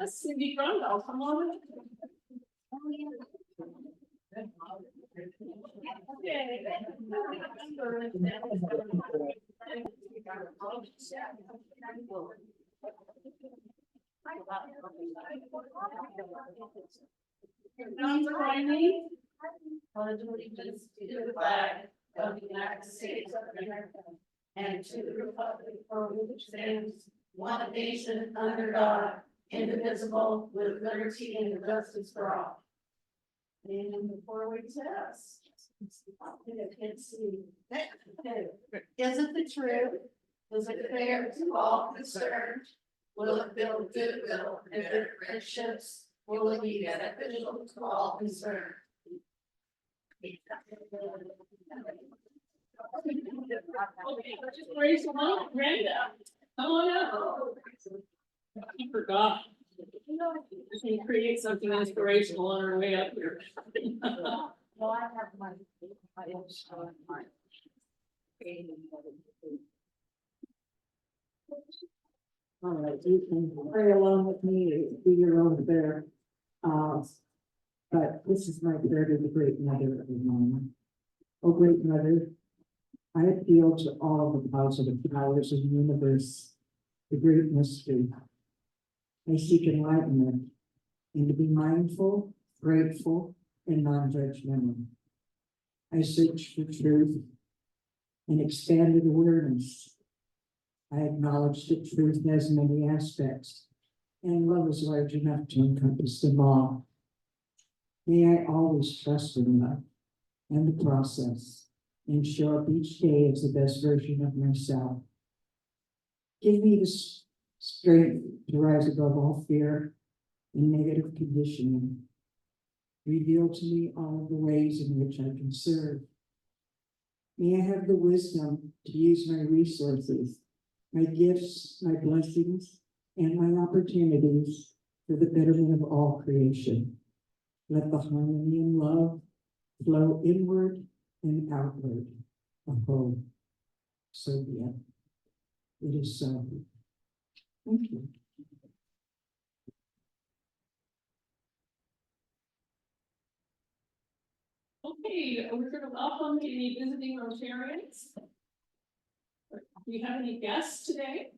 Cindy Grundle, come on. Pledge allegiance to the flag of the United States of America and to the republic for which stands one nation under God, indivisible, with liberty and justice for all. And before we test, I can't see. Is it the truth? Is it fair to all concerned? Will it build goodwill and good friendships? Will it be beneficial to all concerned? Okay, just raise them up, Brenda. Come on up. I forgot. Just need to create something inspirational on our way up here. Well, I have my all right, you can pray along with me, do your own prayer. But this is my prayer to the Great Mother of mine. Oh, Great Mother, I appeal to all the positive powers of the universe, the great mystery. I seek enlightenment and to be mindful, grateful, and non-judgmental. I search for truth and expanded awareness. I acknowledge that truth has many aspects, and love is large enough to encompass them all. May I always trust in love and the process, and show up each day as the best version of myself. Give me the strength to rise above all fear and negative conditioning. Reveal to me all of the ways in which I can serve. May I have the wisdom to use my resources, my gifts, my blessings, and my opportunities for the betterment of all creation. Let the harmony and love flow inward and outward. Oh, so be it. It is so. Thank you. Okay, we're going to welcome any visiting Rotarians. Do we have any guests today?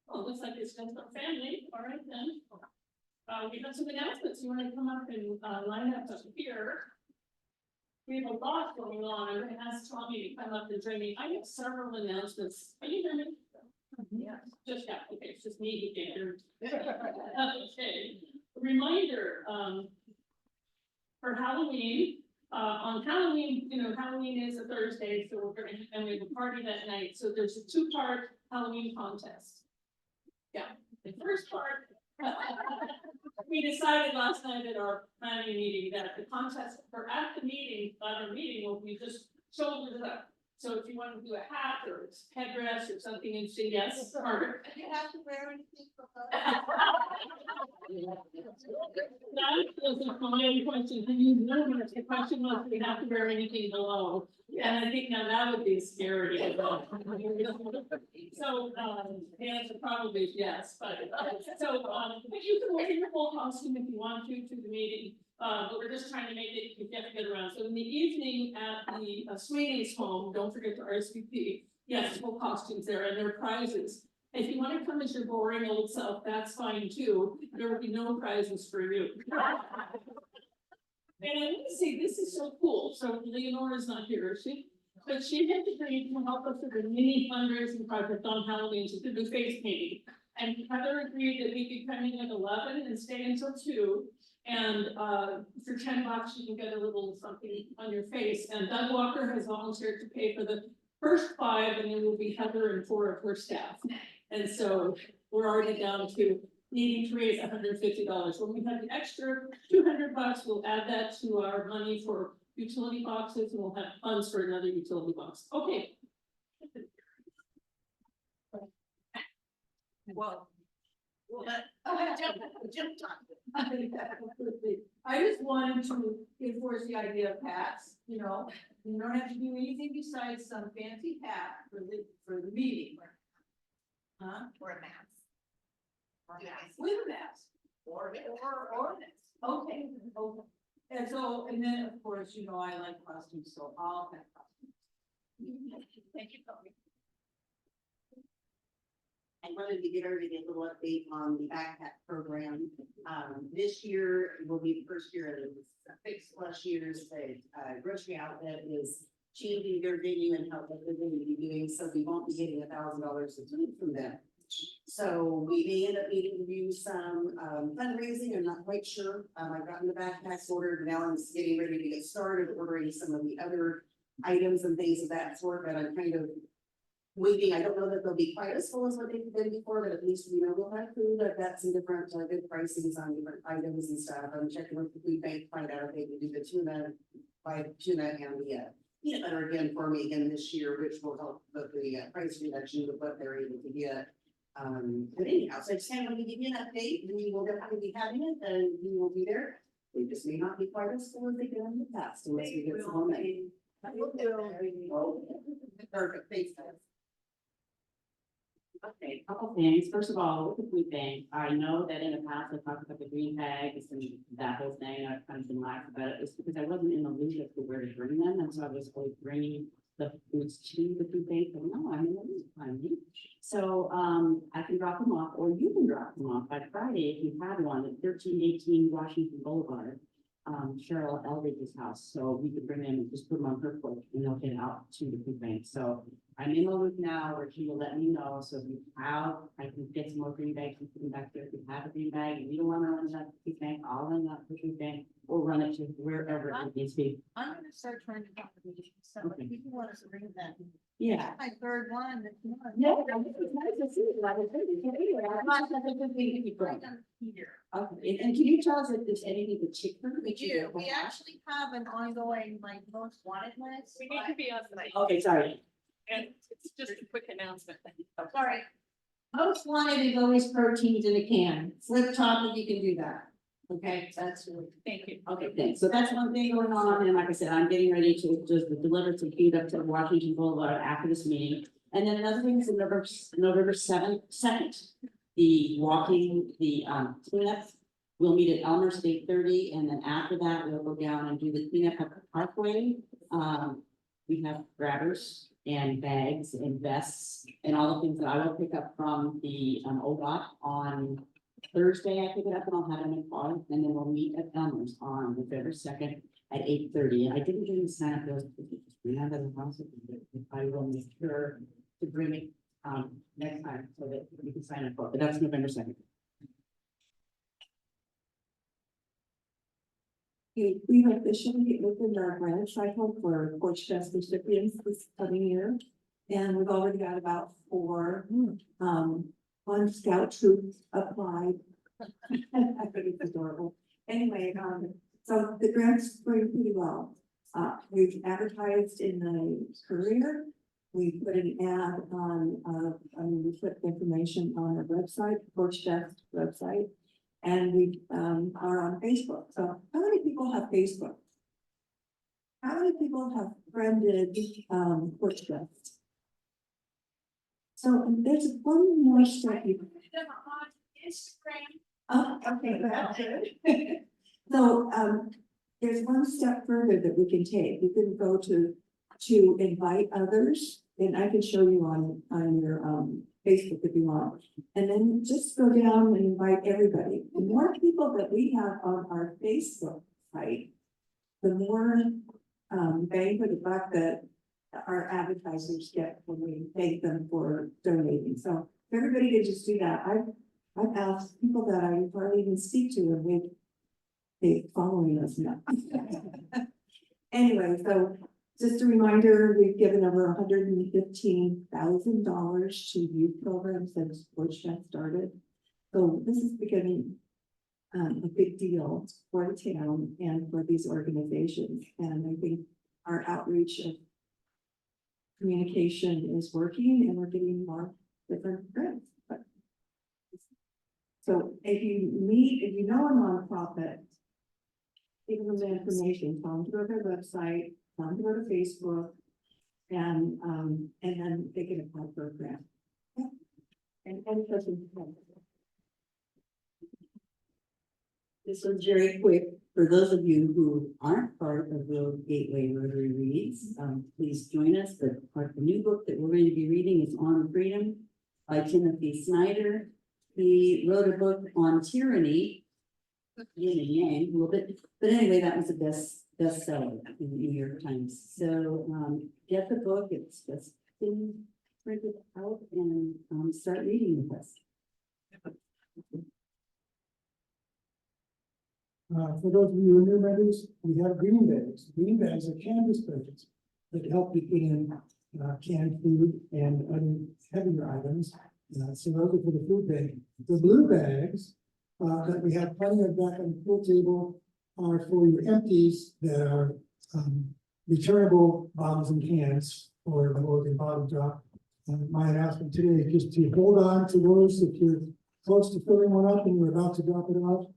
Well, looks like it's just our family. All right, then. We have some announcements. You want to come up and line up here? We have a lot going on. I'm going to ask Tommy to come up and join me. I have several announcements. Are you hearing me? Yeah. Just yeah. Okay, it's just me again. Okay. Reminder. For Halloween, on Halloween, Halloween is a Thursday, so we're going to have a party that night. So there's a two-part Halloween contest. Yeah, the first part, we decided last night at our planning meeting that the contest, or at the meeting, will be just shoulders up. So if you want to do a hat or a headdress or something interesting, yes, Margaret. Do you have to wear anything for fun? That was a fine question. The question was, do we have to wear anything below? And I think now that would be scary. So the answer probably is yes, but you can wear your full costume if you want to the meeting. But we're just trying to make it, you have to get around. So in the evening at the Sweeney's home, don't forget to RSVP. Yes, full costumes there, and there are prizes. If you want to come as your boring old self, that's fine too. There will be no prizes for you. And let me see, this is so cool. So Leonora's not here, is she? But she had agreed to help us with a mini fundraising project on Halloween to do face painting. And Heather agreed that we could come in at 11 and stay until 2. And for $10, you can get a little something on your face. And Doug Walker has volunteered to pay for the first 5, and then will be Heather and 4 of her staff. And so we're already down to needing to raise $150. When we have the extra $200, we'll add that to our money for utility boxes, and we'll have funds for another utility box. Okay. Well, But, I jumped on it. I just wanted to enforce the idea of hats, you know, you don't have to do anything besides some fancy hat for the meeting. Huh? Or a mask. Or a mask. With a mask. Or Okay, okay. And so, and then, of course, you know, I like costumes, so I'll have costumes. Thank you, Tony. I wanted to give everybody a little update on the backpack program. This year will be the first year of the 6+ years that grocery outlet is changing their venue and how they're going to be doing, so we won't be getting $1,000 of food from them. So we may end up needing to do some fundraising, I'm not quite sure. I've gotten the backpacks ordered, now I'm just getting ready to get started ordering some of the other items and things of that sort, but I'm kind of waiting. I don't know that they'll be quite as full as what they've been before, but at least we know we'll have food. I've got some different good pricings on different items and stuff. I'm checking with the food bank to find out if they can do the tuna, buy tuna and the peanut butter again for me again this year, which will help with the price reduction with what they're able to get. But anyhow, so I just kind of want to give you an update. We will definitely be having it, and we will be there. They just may not be quite as full as they've been in the past unless we get some more money. Perfect, thanks, guys. Okay, a couple things. First of all, with the food bank, I know that in the past I talked about the green bags and that whole thing. I've kind of been lax about it. It's because I wasn't in the loop as to where to bring them, and so I was always bringing the foods to the food bank. But no, I'm in the loop. So I can drop them off, or you can drop them off by Friday if you have one at 1318 Washington Boulevard. Cheryl Eldridge's house, so we could bring them and just put them on her porch and they'll get out to the food bank. So I'm in the loop now where she will let me know, so if you have, I can get some more green bags and put them back there. If you have a green bag and you don't want to run that food bank, I'll run that food bank or run it to wherever it needs to be. I'm gonna start trying to talk to people, so Okay. if people want us to bring them. Yeah. My third one, that's one. No, it's nice to see you. I was thinking, anyway, I thought that's a good thing to keep Bring going. them here. Okay, and can you tell us if there's anything particular? We that you do, don't we have? actually have an ongoing, like, most wanted list. We need to be on site, Okay, sorry. and it's just a quick announcement. Sorry, Most wanted is always proteins in a can. Flip top if you can do that. Okay, that's really. Thank you. Okay, thanks. So that's one thing going on, and like I said, I'm getting ready to just deliver some food up to Washington Boulevard after this meeting. And then another thing is in November 2nd, the walking, the cleanups. We'll meet at Elmer State 30, and then after that, we'll go down and do the cleanup at the Parkway. We have grabbers and bags and vests and all the things that I will pick up from the ODOT on Thursday. I pick it up and I'll have them in car, and then we'll meet at Elmer's on November 2nd at 8:30. And I didn't do the sign up those, bring that to the house. I will make sure to bring it next time so that you can sign up for it, but that's November 2nd. We have officially opened our grant cycle for Porch Fest recipients this coming year. And we've already got about 4, one scout troop applied. I think it's adorable. Anyway, so the grant's going pretty well. We've advertised in the Courier. We put an ad on, we put information on our website, Porch Fest website. And we are on Facebook. So how many people have Facebook? How many people have friended Porch Fest? So there's one more step you. Instagram. Oh, okay, that's good. So there's one step further that we can take. You can go to invite others, and I can show you on your Facebook if you want. And then just go down and invite everybody. The more people that we have on our Facebook site, the more bang for the buck that our advertisers get when we thank them for donating. So if everybody could just do that. I've asked people that I hardly even speak to, and they following us now. Anyway, so just a reminder, we've given over $115,000 to youth programs since Porch Fest started. So this is becoming a big deal for the town and for these organizations. And I think our outreach of communication is working, and we're getting more different grants. But So if you know a nonprofit, give them the information, tell them to go to their website, tell them to go to Facebook, and then they can apply for a grant. Yeah. And any questions? This was very quick. For those of you who aren't part of the Gateway Rotary Reads, please join us. The new book that we're going to be reading is On Freedom by Timothy Snyder. He wrote a book on tyranny, yin and yang, a little bit, but anyway, that was a bestseller in the New York Times. So get the book. It's just been printed out and start reading with us. For those of you who are new members, we have green bags. Green bags are canvas bags that help you put in canned food and other heavier items. So those are for the food bag. The blue bags that we have plenty of back on the pool table are for your empties that are returnable bottles and cans for the Oregon bottle drop. My announcement today is just to hold on to those if you're close to filling one up and you're about to drop it off.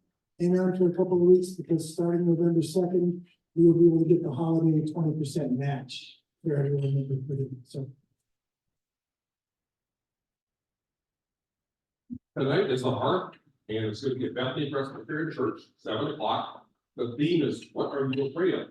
Hang on for a couple of weeks because starting November 2nd, we will be able to get the holiday 20% match for everyone that we put in. So Tonight is the heart, and it's going to be at Bethany Presbyterian Church, 7 o'clock. The theme is, what are you afraid of?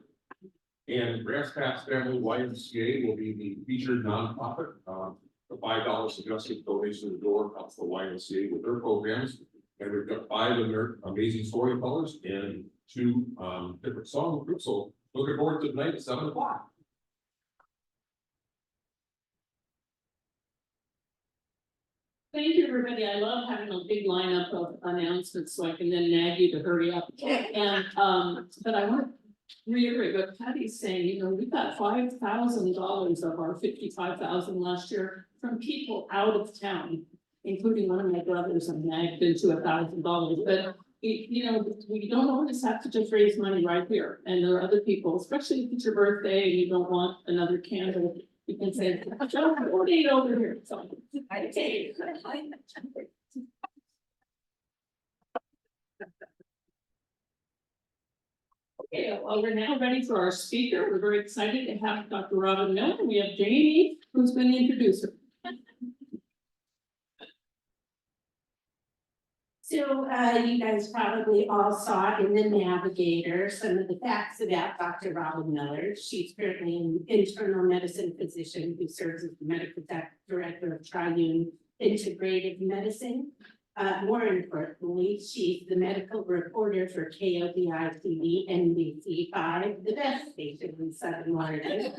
And Grass Pass Family YMCA will be the featured nonprofit. The $5 suggested donation to the door helps the YMCA with their programs. And we've got 5 of their amazing storytellers and 2 different song groups. So looking forward to tonight at 7 o'clock. Thank you, everybody. I love having a big lineup of announcements so I can then nag you to hurry up. And, but I want to reiterate what Patty's saying, you know, we got $5,000 of our 55,000 last year from people out of town, including one of my brothers, and nagged into $1,000, but you know, we don't always have to just raise money right here. And there are other people, especially if it's your birthday and you don't want another candle, you can say, Joe, donate over here. So I take it. Okay, well, we're now ready for our speaker. We're very excited to have Dr. Robin Miller. We have Janie, who's going to introduce her. So you guys probably all saw in the Navigator some of the facts about Dr. Robin Miller. She's currently an internal medicine physician who serves as the medical director of Triune Integrative Medicine. More importantly, she's the medical reporter for KOBI TV NBC5, the best station in Southern Oregon.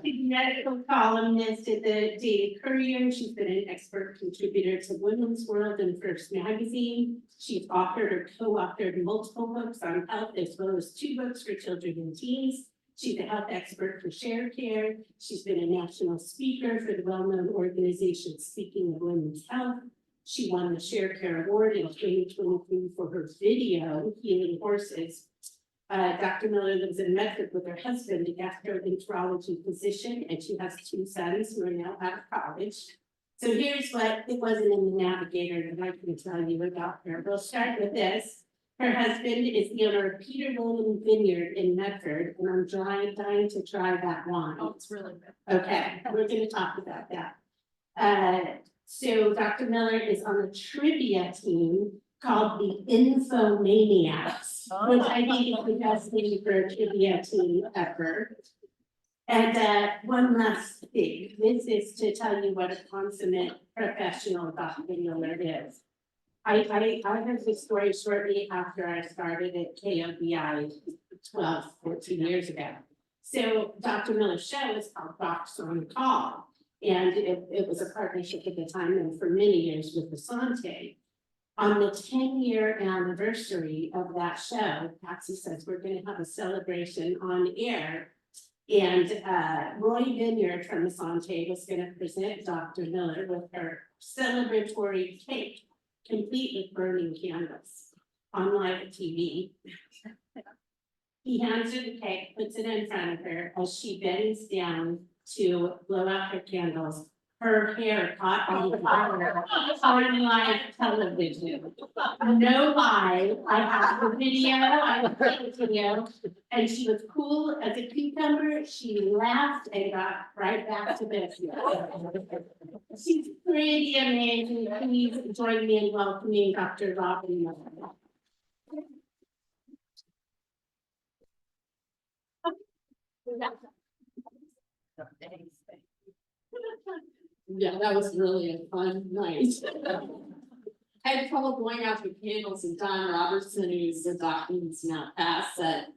She's a medical columnist at the Daily Courier. She's been an expert contributor to Women's World and First Magazine. She's authored or co-authored multiple books on health, as well as 2 books for children and teens. She's a health expert for Share Care. She's been a national speaker for the well-known organization Speaking of Women's Health. She won the Share Care Award in 2023 for her video, Healing Horses. Dr. Miller lives in Medford with her husband, a gastroenterology physician, and she has 2 sons who are now out of college. So here's what it wasn't in the Navigator that I can tell you about her. We'll start with this. Her husband is the owner of Peter William Vineyard in Medford, and I'm dying to try that wine. Oh, it's really good. Okay, we're gonna talk about that. So Dr. Miller is on a trivia team called the Infomaniacs, which I think is the best name for a trivia team ever. And one last thing, this is to tell you what a consummate professional Dr. Miller is. I heard this story shortly after I started at KOBI 14 years ago. So Dr. Miller's show is called Docs on Call. And it was a partnership at the time and for many years with the Sante. On the 10-year anniversary of that show, Patsy says we're going to have a celebration on air. And Roy Vineyard from the Sante was going to present Dr. Miller with her celebratory cake, complete with burning candles on live TV. He hands her the cake, puts it in front of her as she bends down to blow out her candles. her hair caught on live television. No lie, I have the video, I have the video, and she was cool as a cucumber, she laughed and got right back to business. She's pretty amazing, please join me in welcoming Dr. Robin Miller. Yeah, that was really a fun night. I had trouble blowing out the candles, and Don Robertson, who's the doctor who's now passed, said,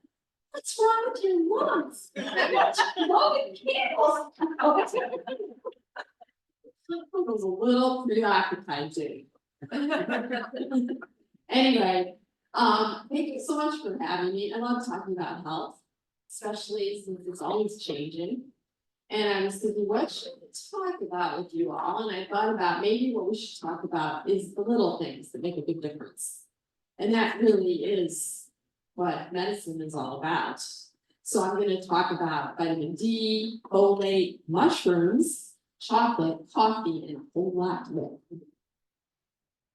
"What's wrong with your lungs? What's wrong with candles?" I was a little preoccupied too. Anyway, thank you so much for having me. I love talking about health, especially since it's always changing. And I was thinking, what should we talk about with you all? And I thought about maybe what we should talk about is the little things that make a big difference. And that really is what medicine is all about. So I'm going to talk about vitamin D, folate, mushrooms, chocolate, coffee, and a whole lot more.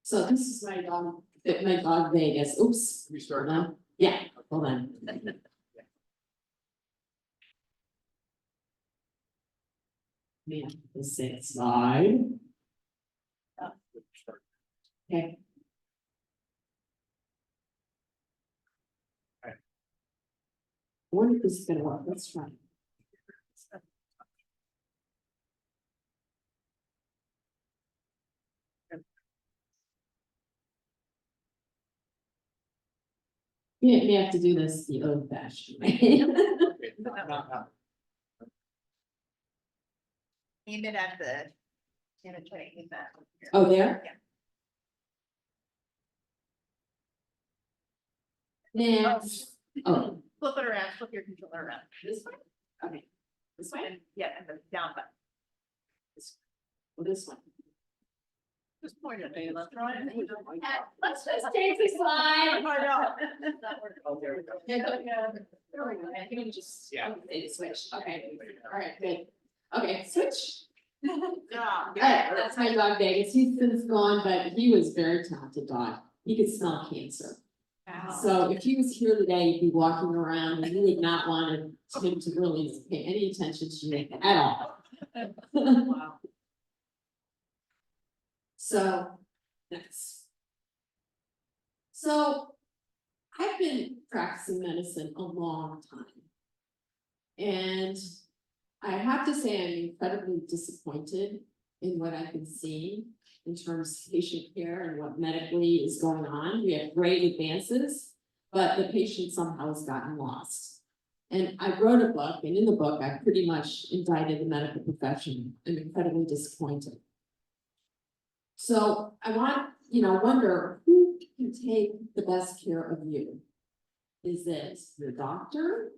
So this is my dog Vegas. Oops. We start Hold on. Yeah, hold on. Man, let's say it slide. Okay. I wonder if this is gonna work. Let's try. You may have to do this the old fashioned way. Aim it at the. And try to aim that. Oh, there? Yeah. Next. Oh, Flip it around, flip your controller around. this way? Okay. This way? And, yeah, and the down button. Or this one? Just point it, baby, let's try it. Let's just take the slide. Oh, there we go. There we go. I think we just. They switch. Okay. All right, good. Okay, switch. All right, that's my dog Vegas. He's since gone, but he was a very talented dog. He could smell cancer. So if he was here today, he'd be walking around and you would not want him to really pay any attention to you at all. Wow. So, next. So, I've been practicing medicine a long time. And I have to say I'm incredibly disappointed in what I've been seeing in terms of patient care and what medically is going on. We have great advances, but the patient somehow has gotten lost. And I wrote a book, and in the book, I pretty much indicted the medical profession. I'm incredibly disappointed. So I wonder who can take the best care of you? Is it your doctor?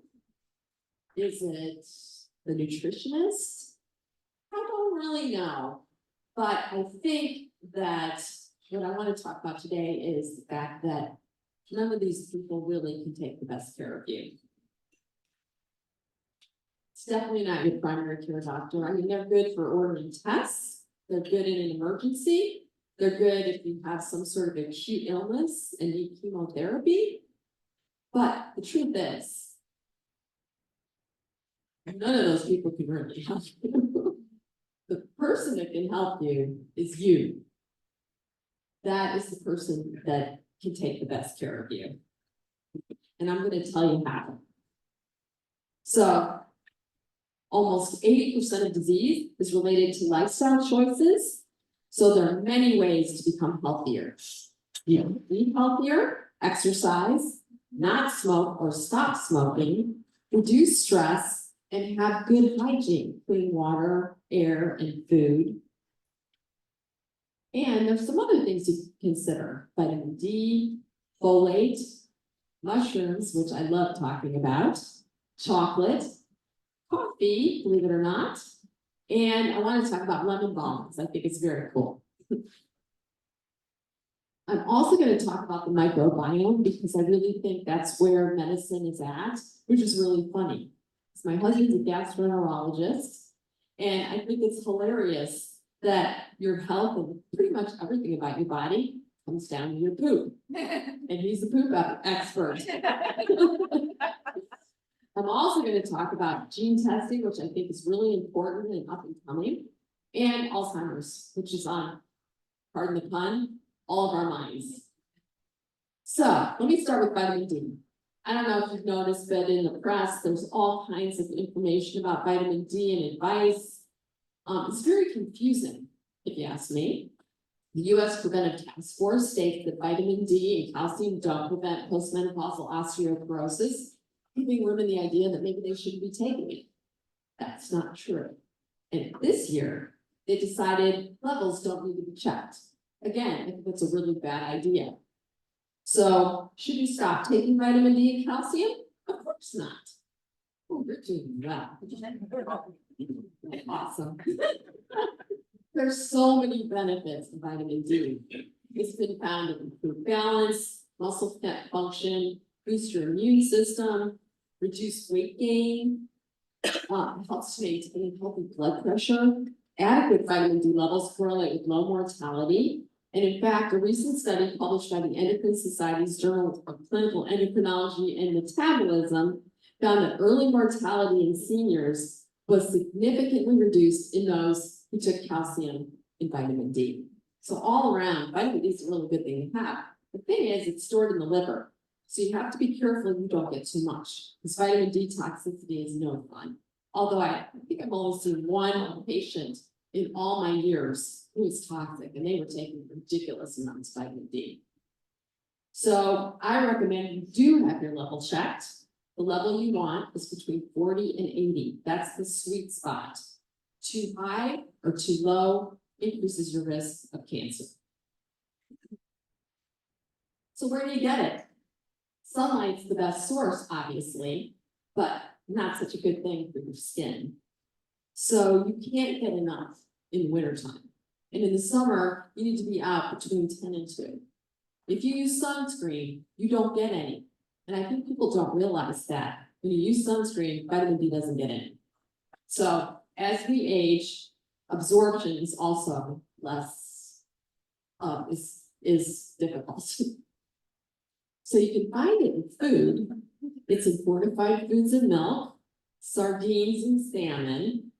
Is it the nutritionist? I don't really know, but I think that what I want to talk about today is the fact that none of these people really can take the best care of you. It's definitely not your primary care doctor. I mean, they're good for ordering tests. They're good in an emergency. They're good if you have some sort of acute illness and need chemotherapy. But the truth is, none of those people can really help you. The person that can help you is you. That is the person that can take the best care of you. And I'm going to tell you how. So, almost 80% of disease is related to lifestyle choices. So there are many ways to become healthier. You can eat healthier, exercise, not smoke or stop smoking, reduce stress, and have good hygiene, clean water, air, and food. And there's some other things to consider: vitamin D, folate, mushrooms, which I love talking about, chocolate, coffee, believe it or not. And I want to talk about lemon balm because I think it's very cool. I'm also going to talk about the microbiome because I really think that's where medicine is at, which is really funny. My husband's a gastroenterologist, and I think it's hilarious that your health and pretty much everything about your body comes down to your poop. And he's a poop expert. I'm also going to talk about gene testing, which I think is really important and up and coming, and Alzheimer's, which is on, pardon the pun, all of our minds. So let me start with vitamin D. I don't know if you've noticed, but in the press, there's all kinds of information about vitamin D and advice. It's very confusing, if you ask me. The U.S. Preventive Task Force states that vitamin D and calcium don't prevent postmenopausal osteoporosis, giving women the idea that maybe they shouldn't be taking it. That's not true. And this year, they decided levels don't need to be checked. Again, I think that's a really bad idea. So should you stop taking vitamin D and calcium? Of course not. Oh, you're doing well. Awesome. There's so many benefits of vitamin D. It's been found to improve balance, muscle function, boost your immune system, reduce weight gain, helps to maintain healthy blood pressure. Adequate vitamin D levels correlate with low mortality. And in fact, a recent study published by the Endocrine Society's Journal of Clinical Endocrinology and Metabolism found that early mortality in seniors was significantly reduced in those who took calcium and vitamin D. So all around, vitamin D is a really good thing to have. The thing is, it's stored in the liver. So you have to be careful you don't get too much, because vitamin D toxicity is no fun. Although I think I've only seen one patient in all my years who was toxic, and they were taking ridiculous amounts of vitamin D. So I recommend you do have your level checked. The level you want is between 40 and 80. That's the sweet spot. Too high or too low increases your risk of cancer. So where do you get it? Sunlight's the best source, obviously, but not such a good thing for your skin. So you can't get enough in wintertime. And in the summer, you need to be out between 10 and 2. If you use sunscreen, you don't get any. And I think people don't realize that. When you use sunscreen, vitamin D doesn't get in. So as we age, absorption is also less, is difficult. So you can find it in food. It's in fortified foods and milk, sardines and salmon,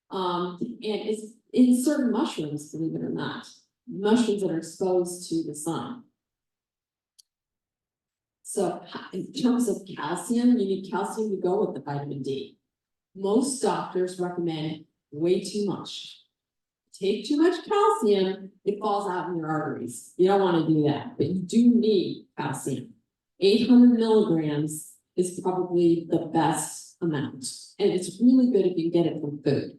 and it's in certain mushrooms, believe it or not, mushrooms that are exposed to the sun. So in terms of calcium, you need calcium to go with the vitamin D. Most doctors recommend way too much. Take too much calcium, it falls out in your arteries. You don't want to do that, but you do need calcium. 800 milligrams is probably the best amount. And it's really good if you get it from food.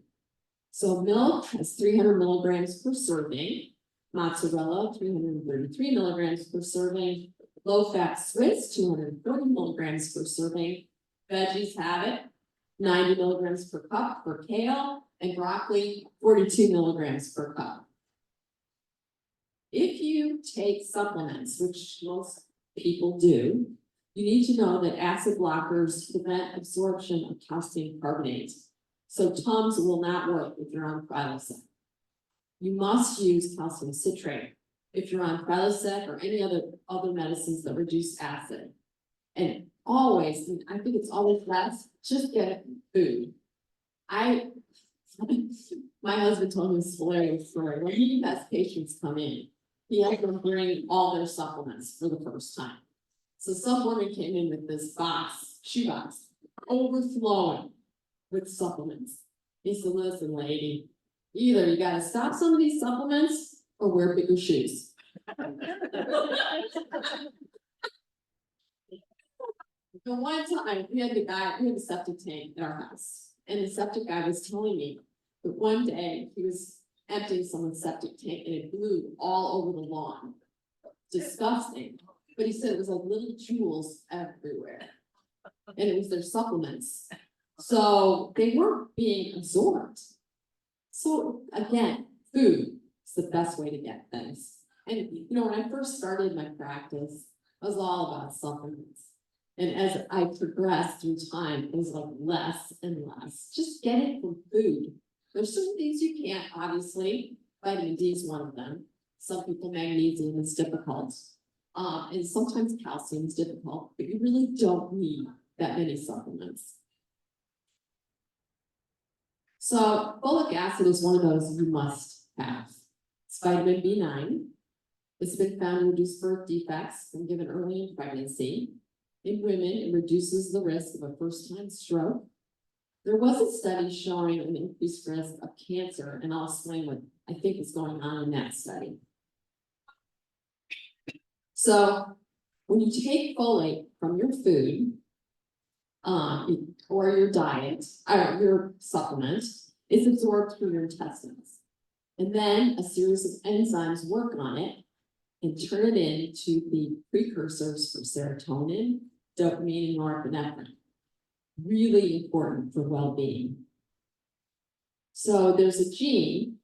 So milk has 300 milligrams per serving. Mozzarella, 333 milligrams per serving. Low-fat Swiss, 240 milligrams per serving. Veggies have it, 90 milligrams per cup for kale, and broccoli, 42 milligrams per cup. If you take supplements, which most people do, you need to know that acid blockers prevent absorption of calcium carbonate. So Tums will not work if you're on Prilosec. You must use calcium citrate if you're on Prilosec or any other medicines that reduce acid. And always, I think it's always best, just get it from food. My husband told me this hilarious story. When he has patients come in, he has them bring all their supplements for the first time. So some woman came in with this shoebox, overflowing with supplements. He said, listen, lady, either you gotta stop some of these supplements or wear bigger shoes. The one time we had a septic tank in our house, and the septic guy was telling me that one day he was emptying someone's septic tank and it blew all over the lawn. Disgusting. But he said it was like little jewels everywhere. And it was their supplements. So they weren't being absorbed. So again, food is the best way to get things. And you know, when I first started my practice, I was all about supplements. And as I progressed through time, it was like less and less. Just get it from food. There's certain things you can't, obviously, vitamin D is one of them. Some people magnesium is difficult. And sometimes calcium is difficult, but you really don't need that many supplements. So folic acid is one of those you must have. It's vitamin B9. It's been found to reduce birth defects when given early in pregnancy. In women, it reduces the risk of a first-time stroke. There was a study showing an increased risk of cancer, and I'll explain what I think is going on in that study. So when you take folate from your food, or your diet, or your supplement, it's absorbed through your intestines. And then a series of enzymes work on it and turn it into the precursors for serotonin, dopamine, and norepinephrine. Really important for well-being. So there's a gene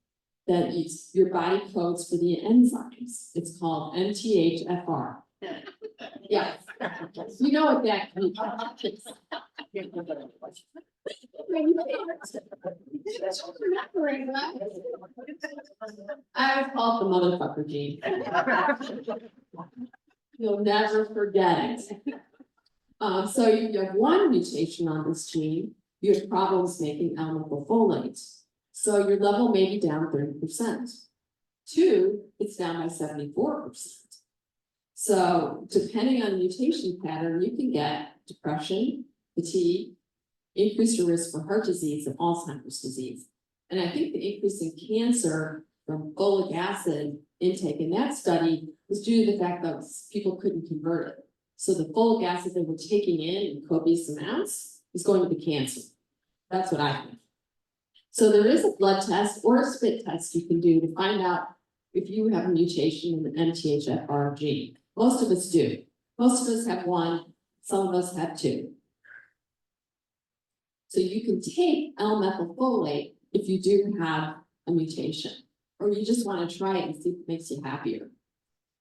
that your body codes for the enzymes. It's called MTHFR. Yeah. You know what that means. I was called the motherfucker gene. You'll never forget it. So if you have one mutation on this gene, you have problems making L-methylfolate. So your level may be down 30%. 2, it's down by 74%. So depending on the mutation pattern, you can get depression, fatigue, increase your risk for heart disease and Alzheimer's disease. And I think the increase in cancer from folic acid intake in that study was due to the fact that people couldn't convert it. So the folic acid they were taking in copious amounts is going to the cancer. That's what I think. So there is a blood test or a spit test you can do to find out if you have a mutation in the MTHFR gene. Most of us do. Most of us have 1, some of us have 2. So you can take L-methylfolate if you do have a mutation, or you just want to try it and see if it makes you happier.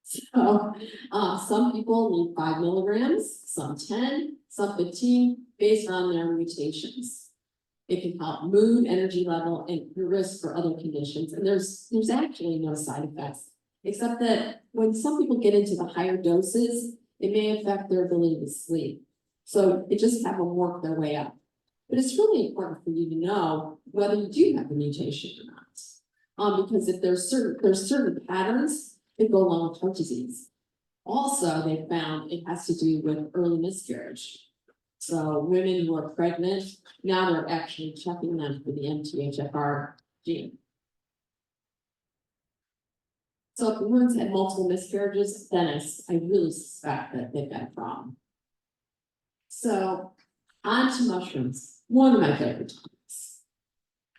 So some people need 5 milligrams, some 10, some 15, based on their mutations. It can help mood, energy level, and your risk for other conditions. And there's actually no side effects, except that when some people get into the higher doses, it may affect their ability to sleep. So it just have them work their way up. But it's really important for you to know whether you do have a mutation or not. Because if there's certain patterns that go along with heart disease. Also, they found it has to do with early miscarriage. So women who are pregnant, now they're actually checking them for the MTHFR gene. So if the woman's had multiple miscarriages, then I really suspect that they've got a problem. So on to mushrooms, one of my favorite topics.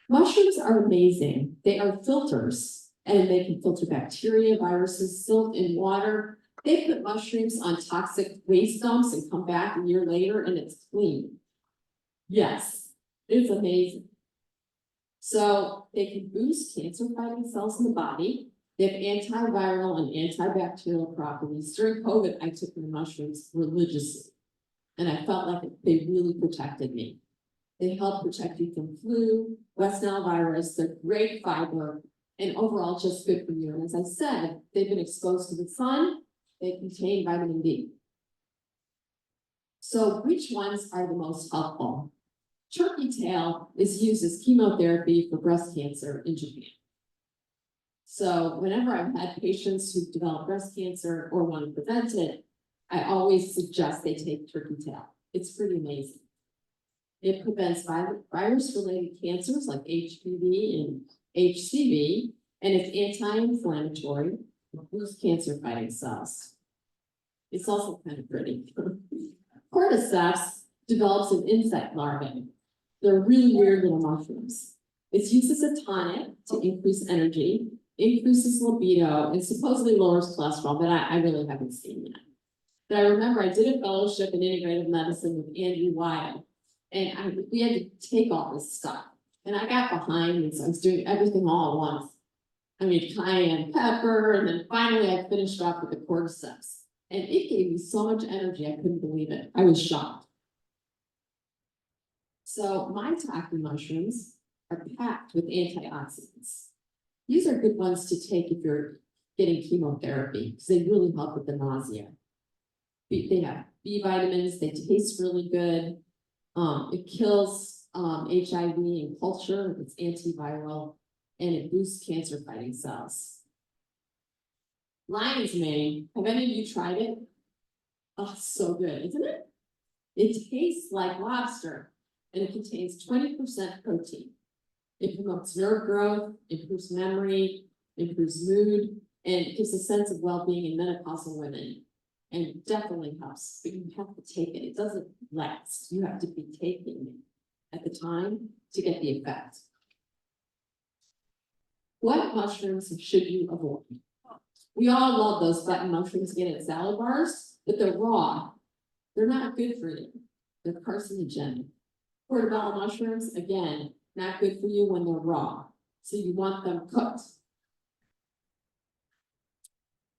Mushrooms are amazing. They are filters, and they can filter bacteria, viruses, silt in water. They put mushrooms on toxic waste dumps and come back a year later and it's clean. Yes, it's amazing. So they can boost cancer fighting cells in the body. They have antiviral and antibacterial properties. During COVID, I took my mushrooms religiously, and I felt like they really protected me. They help protect you from flu, West Nile virus. They're great fiber and overall just good for you. And as I said, they've been exposed to the sun. They contain vitamin D. So which ones are the most helpful? Turkey tail is used as chemotherapy for breast cancer in Japan. So whenever I've had patients who've developed breast cancer or want to prevent it, I always suggest they take turkey tail. It's pretty amazing. It prevents virus-related cancers like HPV and HCV, and it's anti-inflammatory, boosts cancer-fighting cells. It's also kind of pretty. Cordyceps develops an insect larvae. They're really weird little mushrooms. It's used as a tonic to increase energy, increases libido, and supposedly lowers cholesterol, but I really haven't seen that. But I remember I did a fellowship in integrative medicine with Janie Duewel, and we had to take all this stuff. And I got behind, and so I was doing everything all at once. I mean, cayenne pepper, and then finally I finished off with the cordyceps. And it gave me so much energy, I couldn't believe it. I was shocked. So maitake mushrooms are packed with antioxidants. These are good ones to take if you're getting chemotherapy, because they really help with the nausea. They have B vitamins, they taste really good. It kills HIV in culture, it's antiviral, and it boosts cancer fighting cells. Lion's mane, have any of you tried it? Oh, it's so good, isn't it? It tastes like lobster, and it contains 20% protein. It promotes nerve growth, improves memory, improves mood, and it gives a sense of well-being in menopausal women. And it definitely helps, but you have to take it. It doesn't last. You have to be taking it at the time to get the effect. What mushrooms should you avoid? We all love those button mushrooms you get at salad bars, but they're raw. They're not good for you. They're carcinogenic. Portobello mushrooms, again, not good for you when they're raw. So you want them cooked.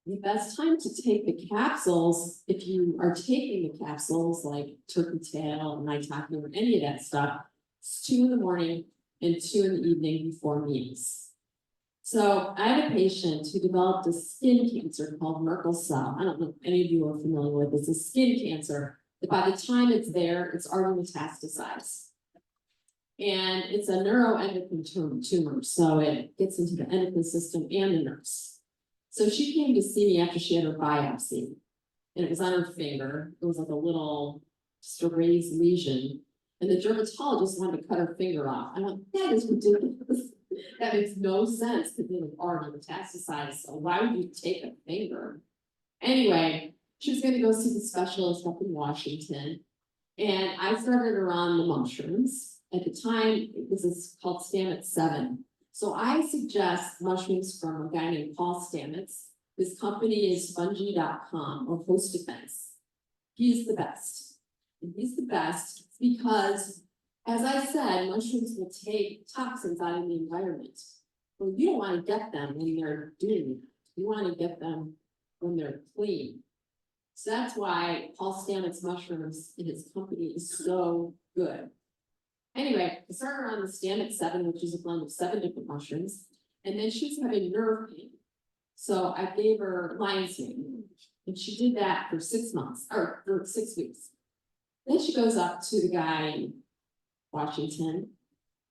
The best time to take the capsules, if you are taking the capsules like turkey tail, maitake, or any of that stuff, it's 2 in the morning and 2 in the evening before meals. So I had a patient who developed a skin cancer called Merkel cell. I don't know if any of you are familiar with this. It's a skin cancer that by the time it's there, it's already metastasized. And it's a neuroendocrine tumor, so it gets into the endocrine system and the nerves. So she came to see me after she had her biopsy, and it was on her finger. It was like a little, just a raised lesion, and the dermatologist wanted to cut her finger off. I went, that is ridiculous. That makes no sense because it was already metastasized. So why would you take a finger? Anyway, she was going to go see the specialist up in Washington, and I started her on the mushrooms. At the time, this is called Stamets 7. So I suggest mushrooms from a guy named Paul Stamets. His company is fungi.com or Host Defense. He's the best. And he's the best because, as I said, mushrooms will take toxins out of the environment. Well, you don't want to get them when they're doomed. You want to get them when they're clean. So that's why Paul Stamets mushrooms in his company is so good. Anyway, I started her on the Stamets 7, which is a blend of 7 different mushrooms. And then she's having nerve pain. So I gave her lion's mane. And she did that for 6 months, or for 6 weeks. Then she goes up to the guy in Washington.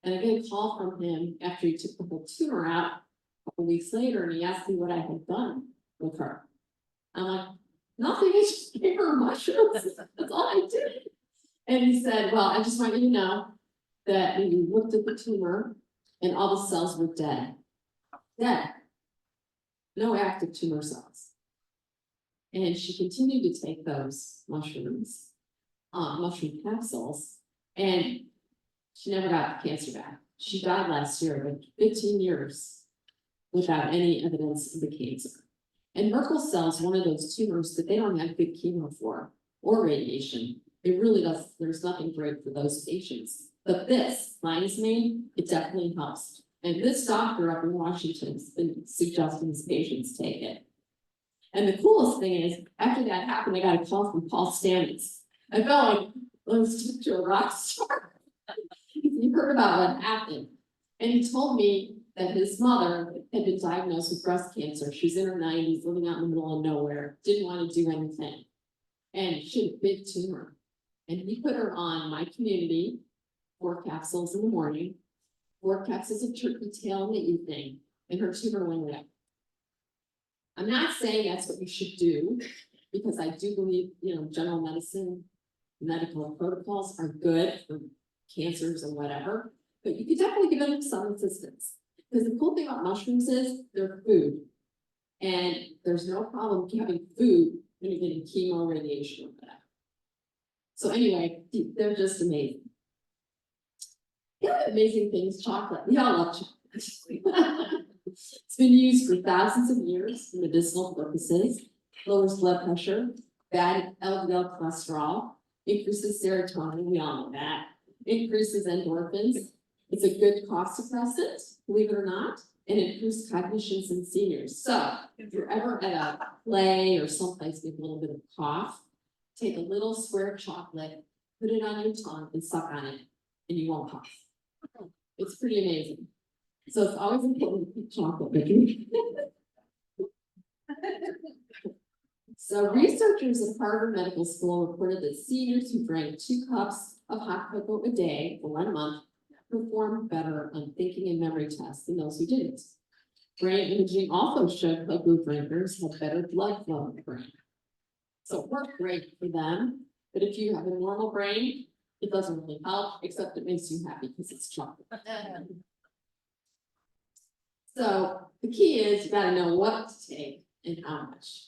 And I get a call from him after he took the whole tumor out a couple weeks later. And he asked me what I had done with her. I'm like, nothing, I just gave her mushrooms. That's all I did. And he said, well, I just want you to know that when you looked at the tumor and all the cells were dead. Dead. No active tumor cells. And she continued to take those mushrooms, mushroom capsules, and she never got the cancer back. She died last year, but 15 years without any evidence of the cancer. And Merkel cell is one of those tumors that they don't have good chemo for or radiation. It really does, there's nothing great for those patients. But this, lion's mane, it definitely helps. And this doctor up in Washington has been suggesting his patients take it. And the coolest thing is, after that happened, I got a call from Paul Stamets. I felt like I was talking to a rock star. He heard about what happened. And he told me that his mother had been diagnosed with breast cancer. She's in her 90s, living out in the middle of nowhere, didn't want to do anything. And she had a big tumor. And he put her on My Community, 4 capsules in the morning, 4 capsules of turkey tail in the evening, and her tumor went away. I'm not saying that's what you should do, because I do believe, general medicine, medical protocols are good for cancers or whatever, but you could definitely give them some assistance. Because the cool thing about mushrooms is they're food, and there's no problem having food when you're getting chemo, radiation, or whatever. So anyway, they're just amazing. The other amazing thing is chocolate. We all love chocolate. It's been used for thousands of years for medicinal purposes. Lowers blood pressure, bad LDL cholesterol, increases serotonin, we all know that. Increases endorphins. It's a good cough suppressant, believe it or not, and it improves cognition in seniors. So if you're ever at a play or someplace with a little bit of cough, take a little square of chocolate, put it on your tongue and suck on it, and you won't cough. It's pretty amazing. So it's always important to keep chocolate with you. So researchers at Harvard Medical School reported that seniors who drank 2 cups of hot cocoa a day for 1 month performed better on thinking and memory tests than those who didn't. Brain imaging also showed cocoa drinkers had better blood flow in the brain. So it worked great for them, but if you have a normal brain, it doesn't really help, except it makes you happy because it's chocolate. So the key is you gotta know what to take and how much.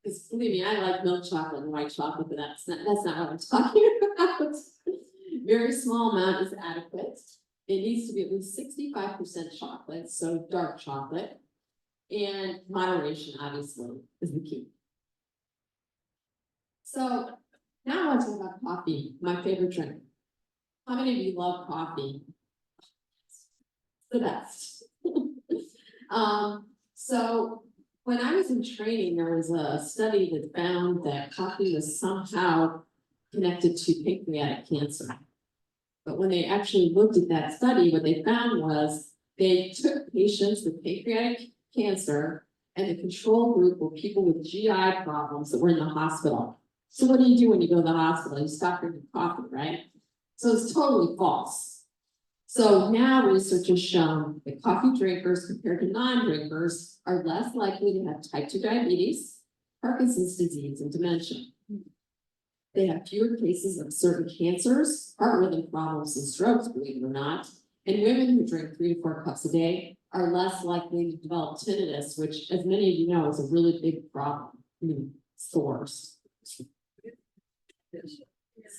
Because believe me, I like milk chocolate and white chocolate, but that's not what I'm talking about. Very small amount is adequate. It needs to be at least 65% chocolate, so dark chocolate. And moderation, obviously, is the key. So now I want to talk about coffee, my favorite drink. How many of you love coffee? It's the best. So when I was in training, there was a study that found that coffee was somehow connected to pancreatic cancer. But when they actually looked at that study, what they found was they took patients with pancreatic cancer and the control group were people with GI problems that were in the hospital. So what do you do when you go to the hospital? You stop drinking coffee, right? So it's totally false. So now research has shown that coffee drinkers compared to non-drinkers are less likely to have type 2 diabetes, Parkinson's disease, and dementia. They have fewer cases of certain cancers, heart rhythm problems, and strokes, believe it or not. And women who drink 3 to 4 cups a day are less likely to develop tinnitus, which, as many of you know, is a really big problem. Sores.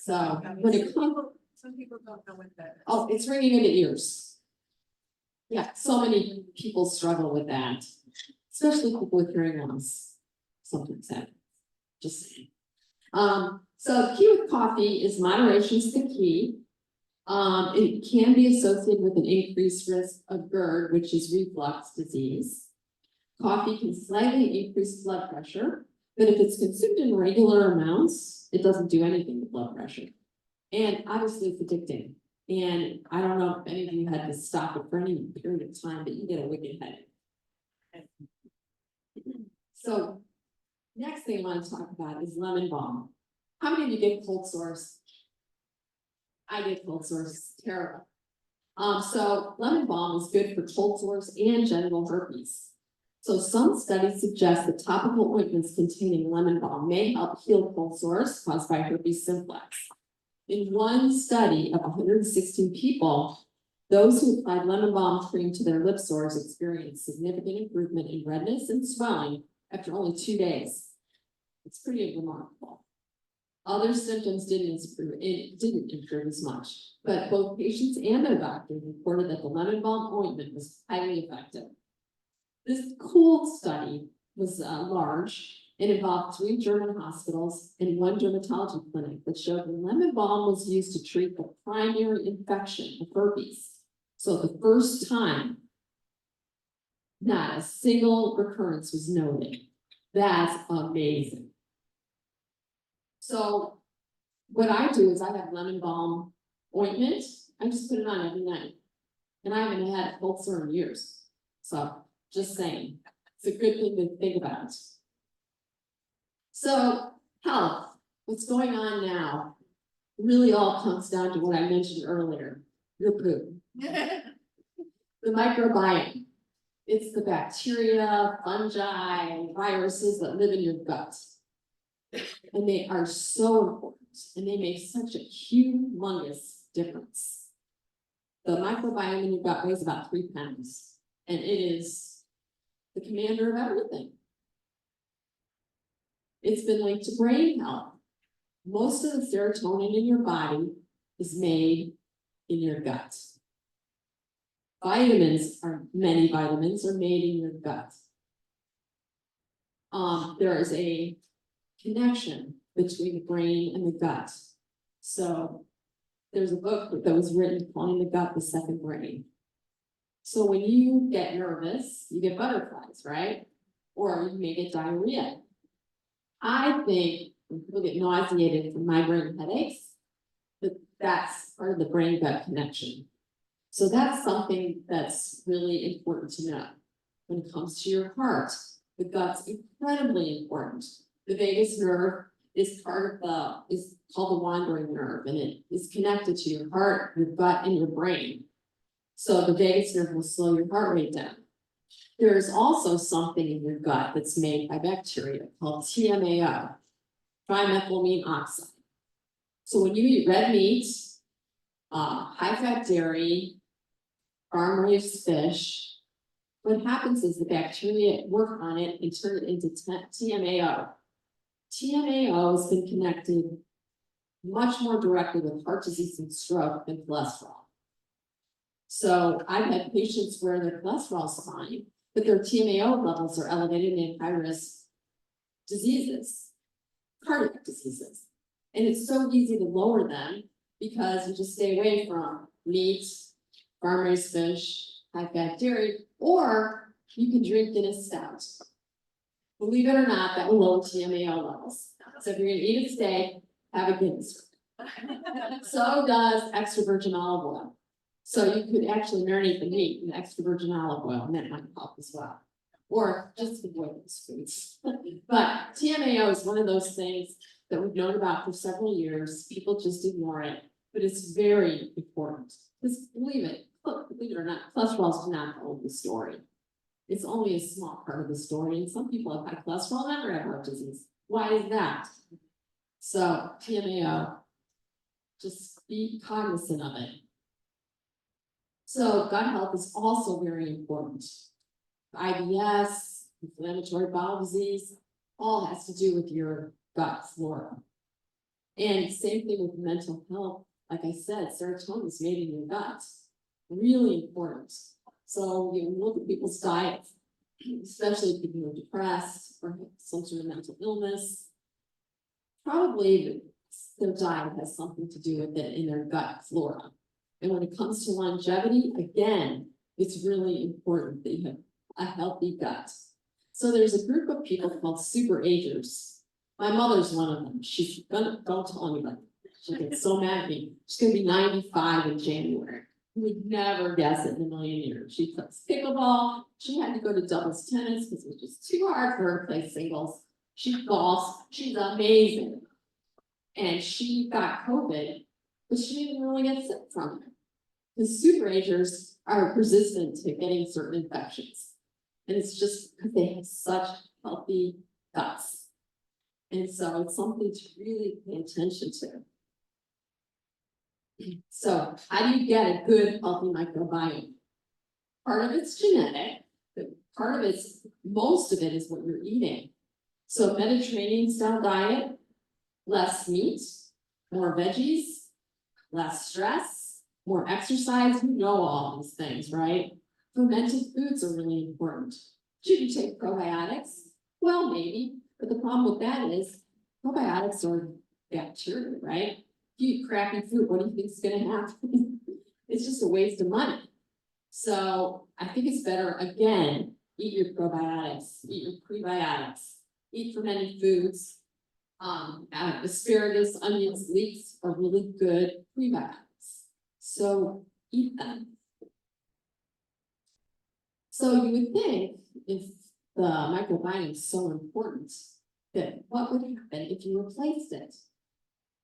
So when it comes, Some people don't know what that is. oh, it's ringing in the ears. Yeah, so many people struggle with that, especially people with hearing loss. Sometimes that, just saying. So the key with coffee is moderation is the key. It can be associated with an increased risk of GERD, which is reflux disease. Coffee can slightly increase blood pressure, but if it's consumed in regular amounts, it doesn't do anything with blood pressure. And obviously it's addicting. And I don't know if any of you had to stop it for any period of time, but you get a wicked headache. So next thing I want to talk about is lemon balm. How many of you get cold sores? I get cold sores, it's terrible. So lemon balm is good for cold sores and genital herpes. So some studies suggest that topical ointments containing lemon balm may help heal cold sores caused by herpes simplex. In one study of 116 people, those who applied lemon balm cream to their lip sores experienced significant improvement in redness and swelling after only 2 days. It's pretty remarkable. Other symptoms didn't improve as much, but both patients and their doctors reported that the lemon balm ointment was highly effective. This cold study was large. It involved 3 German hospitals and 1 dermatology clinic that showed that lemon balm was used to treat the primary infection of herpes. So the first time, not a single recurrence was noted. That's amazing. So what I do is I have lemon balm ointment. I just put it on every night. And I haven't had a cold sore in years. So just saying, it's a good thing to think about. So health, what's going on now, really all comes down to what I mentioned earlier, your poop. The microbiome, it's the bacteria, fungi, viruses that live in your gut. And they are so important and they make such a humongous difference. The microbiome in your gut weighs about 3 pounds and it is the commander of everything. It's been linked to brain health. Most of the serotonin in your body is made in your gut. Many vitamins are made in your gut. There is a connection between the brain and the gut. So there's a book that was written calling the gut the second brain. So when you get nervous, you get butterflies, right? Or you may get diarrhea. I think when people get nauseated from migraine headaches, that's part of the brain gut connection. So that's something that's really important to know. When it comes to your heart, the gut's incredibly important. The vagus nerve is is called the wandering nerve, and it is connected to your heart, your gut, and your brain. So the vagus nerve will slow your heart rate down. There's also something in your gut that's made by bacteria called TMAO, trimethylamine oxide. So when you eat red meat, high-fat dairy, farm-raised fish, what happens is the bacteria work on it and turn it into TMAO. TMAO has been connected much more directly with heart disease and stroke than cholesterol. So I've had patients where their cholesterol is fine, but their TMAO levels are elevated in high-risk diseases, cardiac diseases. And it's so easy to lower them because you just stay away from meat, farm-raised fish, high-fat dairy, or you can drink Guinness stout. Believe it or not, that will lower TMAO levels. So if you're gonna eat a steak, have a Guinness. So does extra virgin olive oil. So you could actually marinate the meat in extra virgin olive oil, and that might help as well. Or just avoid those foods. But TMAO is one of those things that we've known about for several years. People just ignore it, but it's very important. Because believe it or not, cholesterol is not the whole story. It's only a small part of the story, and some people have high cholesterol and never have heart disease. Why is that? So TMAO, just be cognizant of it. So gut health is also very important. IBS, inflammatory bowel disease, all has to do with your gut flora. And same thing with mental health. Like I said, serotonin is made in your gut. Really important. So you look at people's diets, especially if people are depressed or have some sort of mental illness. Probably their diet has something to do with it in their gut flora. And when it comes to longevity, again, it's really important that you have a healthy gut. So there's a group of people called super agers. My mother's one of them. She's gonna, don't tell anybody. She'll get so mad at me. She's gonna be 95 in January. You would never guess it in a million years. She plays pickleball. She had to go to doubles tennis because it was just too hard for her to play singles. She golfs. She's amazing. And she got COVID, but she didn't really get sick from it. The superagers are resistant to getting certain infections. And it's just because they have such healthy guts. And so it's something to really pay attention to. So how do you get a good healthy microbiome? Part of it's genetic, but part of it's, most of it is what you're eating. So Mediterranean style diet, less meat, more veggies, less stress, more exercise. You know all these things, right? Fermented foods are really important. Should you take probiotics? Well, maybe, but the problem with that is probiotics are bacteria, right? If you eat crappy food, what do you think is going to happen? It's just a waste of money. So I think it's better, again, eat your probiotics, eat your prebiotics, eat fermented foods. Asparagus, onions, leeks are really good prebiotics. So eat them. So you would think if the microbiome is so important, that what would happen if you replaced it?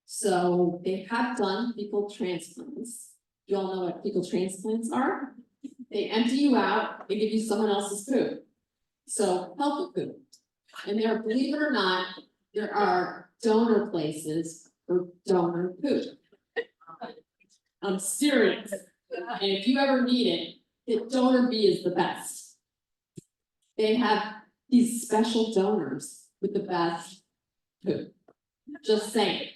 So they have done fecal transplants. You all know what fecal transplants are? They empty you out and give you someone else's poop. So healthy poop. And there, believe it or not, there are donor places for donor poop. I'm serious. And if you ever need it, donor B is the best. They have these special donors with the best poop. Just saying.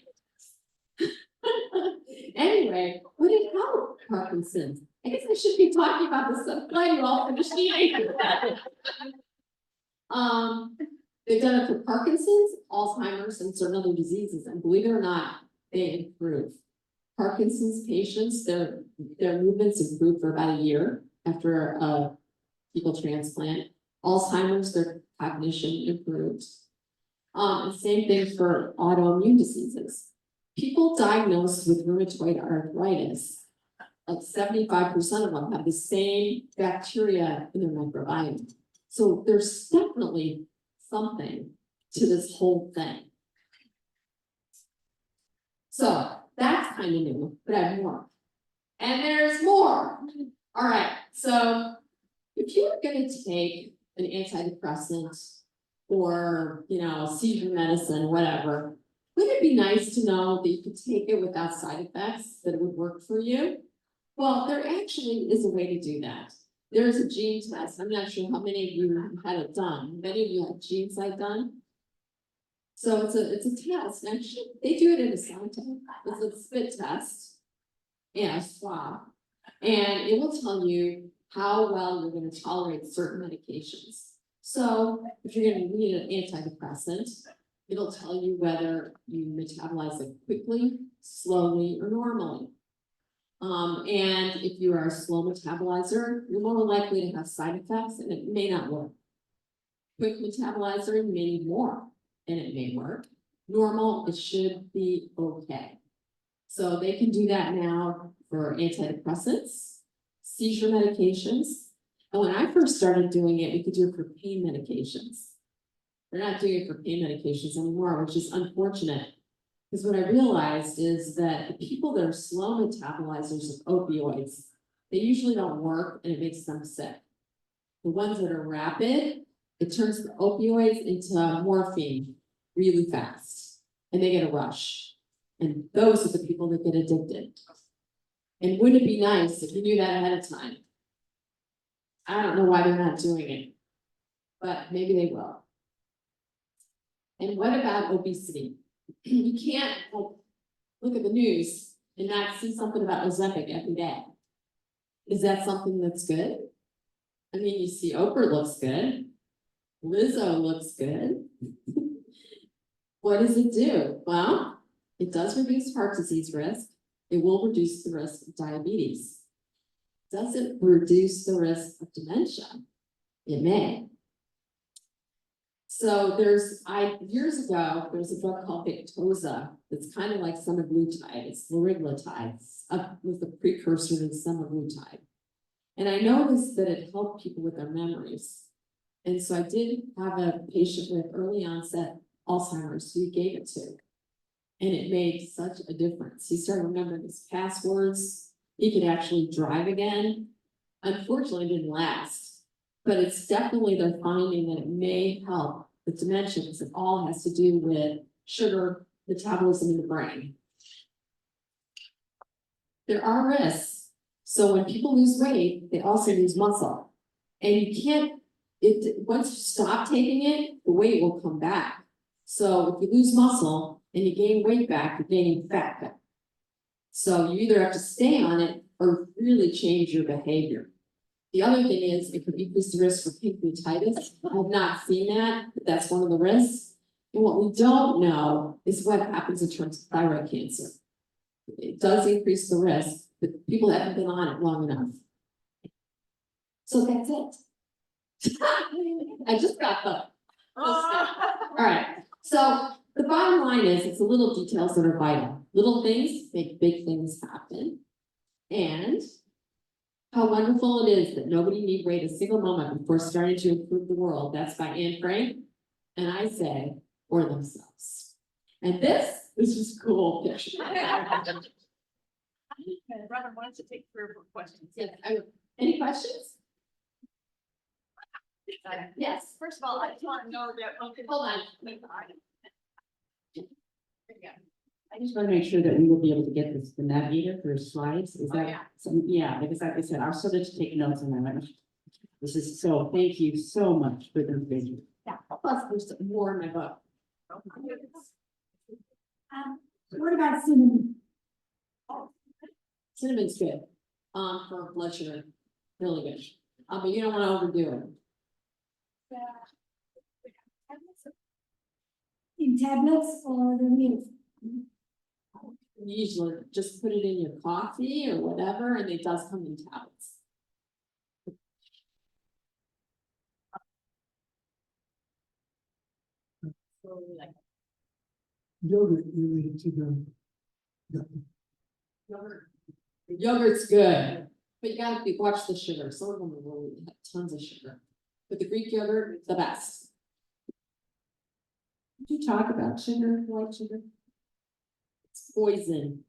Anyway, would it help Parkinson's? I guess I should be talking about this. I'm glad you all finished eating. They've done it for Parkinson's, Alzheimer's, and certain other diseases, and believe it or not, they improve. Parkinson's patients, their movements improve for about a year after a fecal transplant. Alzheimer's, their cognition improves. And same thing for autoimmune diseases. People diagnosed with rheumatoid arthritis like 75% of them have the same bacteria in their microbiome. So there's definitely something to this whole thing. So that's kind of new, but I have more. And there's more. All right, so if you were gonna take an antidepressant or, you know, seizure medicine, whatever, wouldn't it be nice to know that you could take it without side effects, that it would work for you? Well, there actually is a way to do that. There's a gene test. I'm not sure how many of you have had it done. Many of you had gene site done. So it's a test. Actually, they do it in a cemetery. It's a spit test and a swab. And it will tell you how well you're going to tolerate certain medications. So if you're going to need an antidepressant, it'll tell you whether you metabolize it quickly, slowly, or normally. And if you are a slow metabolizer, you're more likely to have side effects and it may not work. Quick metabolizer, you may need more and it may work. Normal, it should be okay. So they can do that now for antidepressants, seizure medications. And when I first started doing it, we could do it for pain medications. They're not doing it for pain medications anymore, which is unfortunate. Because what I realized is that the people that are slow metabolizers of opioids, they usually don't work and it makes them sick. The ones that are rapid, it turns the opioids into morphine really fast and they get a rush. And those are the people that get addicted. And wouldn't it be nice if you knew that ahead of time? I don't know why they're not doing it, but maybe they will. And what about obesity? You can't look at the news and not see something about Ozempic every day. Is that something that's good? I mean, you see Oprah looks good. Lizzo looks good. What does it do? Well, it does reduce heart disease risk. It will reduce the risk of diabetes. Does it reduce the risk of dementia? It may. So years ago, there was a drug called Victoza that's kind of like semaglutide. It's liraglutide. Was the precursor to semaglutide. And I noticed that it helped people with their memories. And so I did have a patient with early onset Alzheimer's who he gave it to. And it made such a difference. He started remembering his passwords. He could actually drive again. Unfortunately, it didn't last. But it's definitely they're finding that it may help with dementia because it all has to do with sugar metabolism in the brain. There are risks. So when people lose weight, they also lose muscle. And you can't, once you stop taking it, the weight will come back. So if you lose muscle and you gain weight back, you're gaining fat back. So you either have to stay on it or really change your behavior. The other thing is it could increase the risk for pancreatitis. I have not seen that, but that's one of the risks. And what we don't know is what happens in terms of thyroid cancer. It does increase the risk, but people haven't been on it long enough. So that's it. I just got the. All right. So the bottom line is it's the little details that are vital. Little things make big things happen. And how wonderful it is that nobody need wait a single moment before starting to improve the world. That's by Anne Frank. And I say, or themselves. And this is just cool picture. Robert wants to take for questions. Yes, any questions? Yes. First of all, I just want to know that. Hold on. I just want to make sure that we will be able to get this, the navigator for slides. Is that something? Yeah, because like I said, I'll sort of take notes on that. This is so, thank you so much for the information. Yeah, plus there's more in my book. What about cinnamon? Cinnamon's good, for blood sugar, really good. But you don't want to overdo it. In tablets or the milk? Usually just put it in your coffee or whatever, and it does come in tablets. Yogurt related to the Yogurt. Yogurt's good, but you gotta watch the sugar, some of them are really have tons of sugar. But the Greek yogurt, the best. Did you talk about sugar, white sugar? It's poison.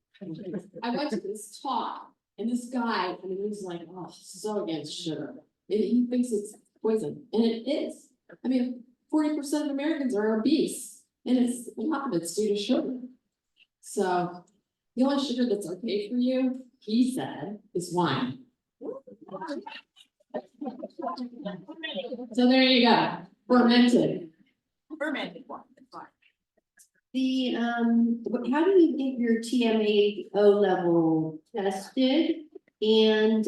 I went to this talk and this guy, I mean, he was like, oh, so against sugar. And he thinks it's poison, and it is. I mean, 40% of Americans are obese, and it's a lot of it's due to sugar. So the only sugar that's okay for you, he said, is wine. So there you go, fermented. Fermented one, that's fine. The, how do you get your TMAO level tested? And,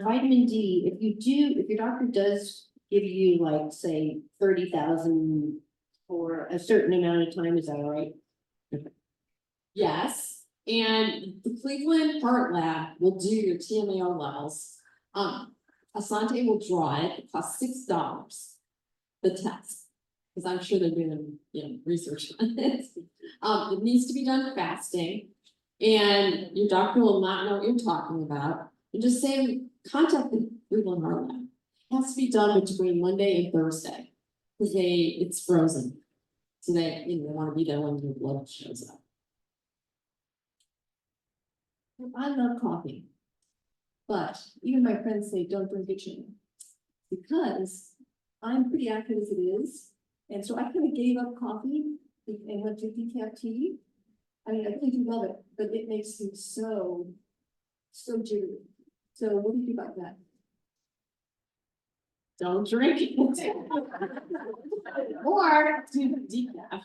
vitamin D, if your doctor does give you like, say, 30,000 for a certain amount of time, is that all right? Yes, and the Cleveland Heart Lab will do your TMAO levels. Asante will draw it, it costs $6, the test. Because I'm sure they're doing, research on it. It needs to be done fasting. And your doctor will not know what you're talking about. And just say, contact the Cleveland Heart Lab. It has to be done between Monday and Thursday. Because it's frozen. So they, they want to be there when your blood shows up. I love coffee. But even my friends say, don't drink it, Janie. Because I'm pretty active as it is. And so I kind of gave up coffee and went to decaf tea. I mean, I really do love it, but it makes me so jittery. So what do you think about that? Don't drink it. Or do decaf.